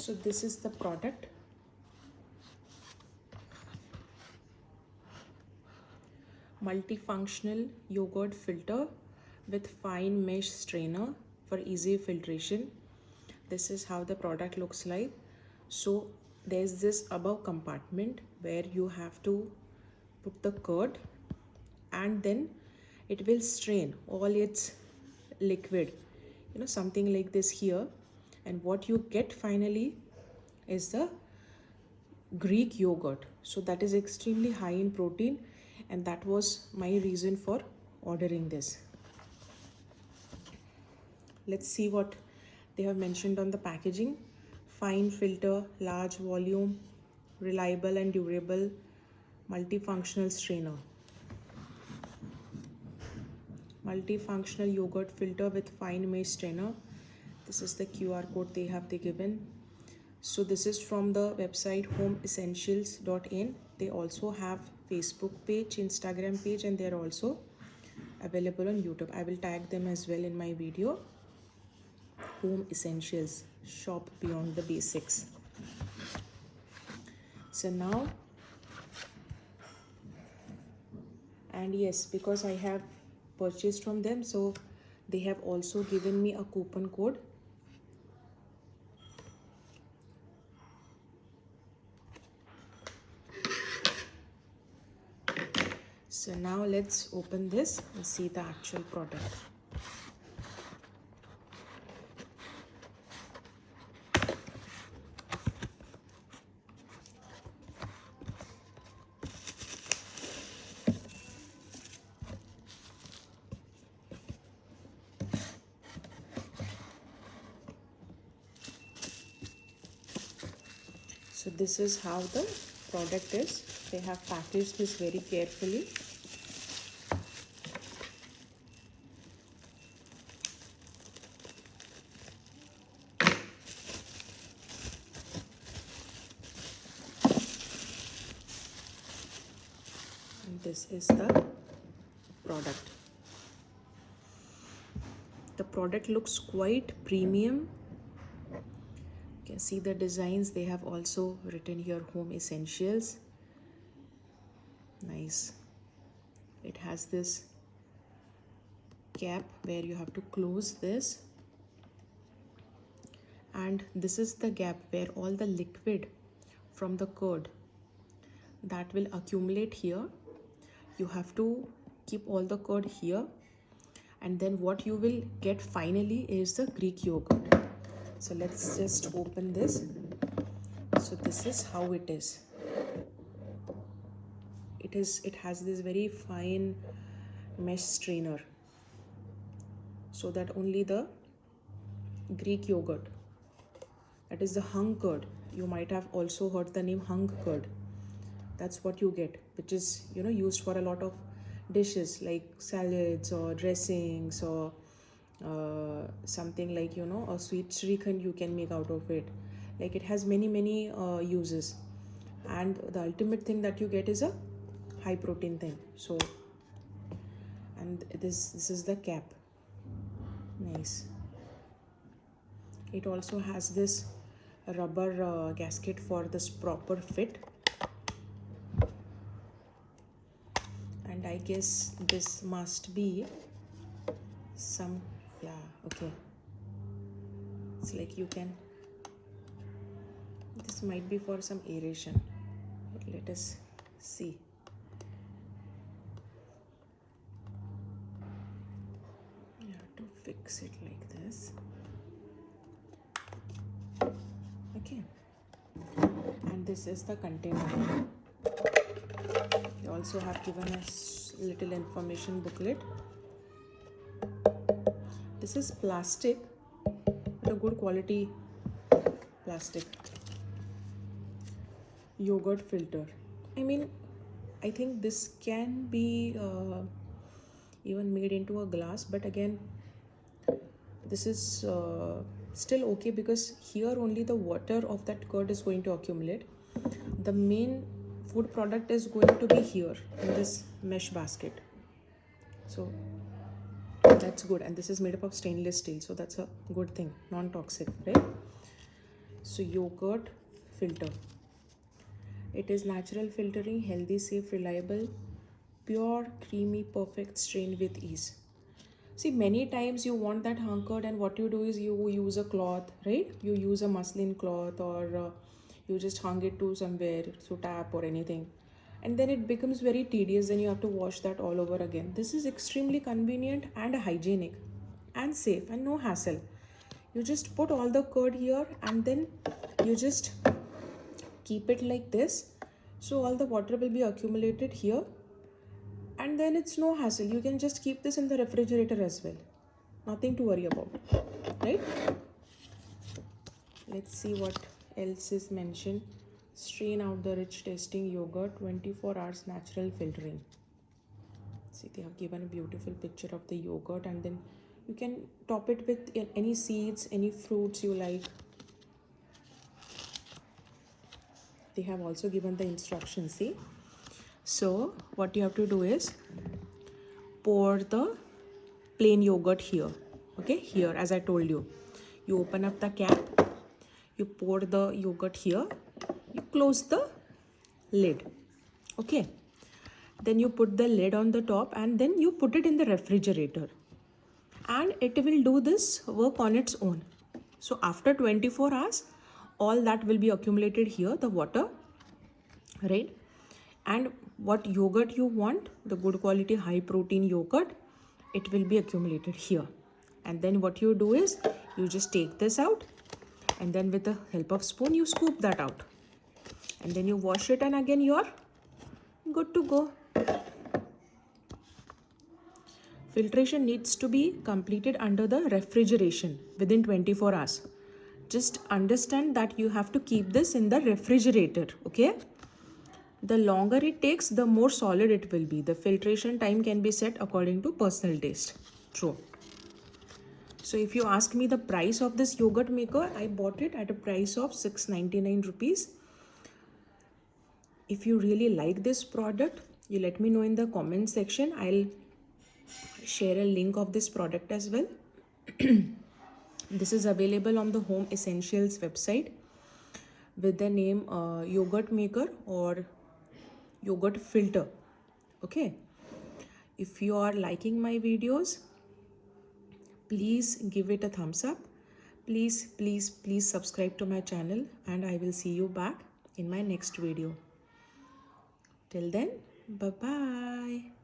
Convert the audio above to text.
So this is the product. Multifunctional yogurt filter with fine mesh strainer for easy filtration. This is how the product looks like. So there's this above compartment where you have to put the curd, and then it will strain all its liquid, something like this here. And what you get finally is the Greek yogurt. So that is extremely high in protein, and that was my reason for ordering this. Let's see what they have mentioned on the packaging. Fine filter, large volume, reliable and durable, multifunctional strainer. Multifunctional yogurt filter with fine mesh strainer. This is the QR code they given. So this is from the website homeessentials.in. They also have Facebook page, Instagram page, and they're also available on YouTube. I will tag them as well in my video. Home Essentials, shop beyond the basics. So now, and yes, because I have purchased from them, so they have also given me a coupon code. So now let's open this and see the actual product. So this is how the product is. They have packaged this very carefully. And this is the product. The product looks quite premium. You can see the designs. They have also written here Home Essentials. Nice. It has this cap where you have to close this, and this is the gap where all the liquid from the curd that will accumulate here. You have to keep all the curd here, and then what you will get finally is the Greek yogurt. So let's just open this. So this is how it is. It has this very fine mesh strainer, so that only the Greek yogurt, that is the hung curd, you might have also heard the name hung curd, that's what you get, which is used for a lot of dishes like salads or dressings, or something like a sweet shrikhand you can make out of it. Like, it has many uses, and the ultimate thing that you get is a high protein thing. So, and this is the cap. Nice. It also has this rubber gasket for this proper fit, and I guess this must be some, okay, it's like you can, this might be for some aeration, but let us see. You have to fix it like this. Okay, and this is the container. They also have given us little information booklet. This is plastic, but a good quality plastic. Yogurt filter. I mean, I think this can be even made into a glass, but again, this is still okay, because here only the water of that curd is going to accumulate. The main food product is going to be here in this mesh basket. So that's good, and this is made up of stainless steel, so that's a good thing, non-toxic, right? So yogurt filter. It is natural filtering, healthy, safe, reliable, pure, creamy, perfect, strained with ease. See, many times you want that hung curd, and what you do is you use a cloth, right? You use a muslin cloth, or you just hung it to somewhere, so tap or anything. And then it becomes very tedious, then you have to wash that all over again. This is extremely convenient and hygienic and safe and no hassle. You just put all the curd here, and then you just keep it like this. So all the water will be accumulated here, and then it's no hassle. You can just keep this in the refrigerator as well. Nothing to worry about, right? Let's see what else is mentioned. Strain out the rich tasting yogurt, 24 hours natural filtering. See, they have given a beautiful picture of the yogurt, and then you can top it with any seeds, any fruits you like. They have also given the instructions, see. So what you have to do is pour the plain yogurt here. Okay, here, as I told you, you open up the cap, you pour the yogurt here, you close the lid. Okay, then you put the lid on the top, and then you put it in the refrigerator, and it will do this work on its own. So after 24 hours, all that will be accumulated here, the water, right? And what yogurt you want, the good quality high protein yogurt, it will be accumulated here. And then what you do is you just take this out, and then with the help of spoon you scoop that out, and then you wash it, and again you're good to go. Filtration needs to be completed under the refrigeration within 24 hours. Just understand that you have to keep this in the refrigerator, okay? The longer it takes, the more solid it will be. The filtration time can be set according to personal taste. True. So if you ask me the price of this yogurt maker, I bought it at a price of 699 rupees. If you really like this product, you let me know in the comment section. I'll share a link of this product as well. This is available on the Home Essentials website with the name yogurt maker or yogurt filter. Okay, if you are liking my videos, please give it a thumbs up. Please subscribe to my channel, and I will see you back in my next video. Till then, bye bye.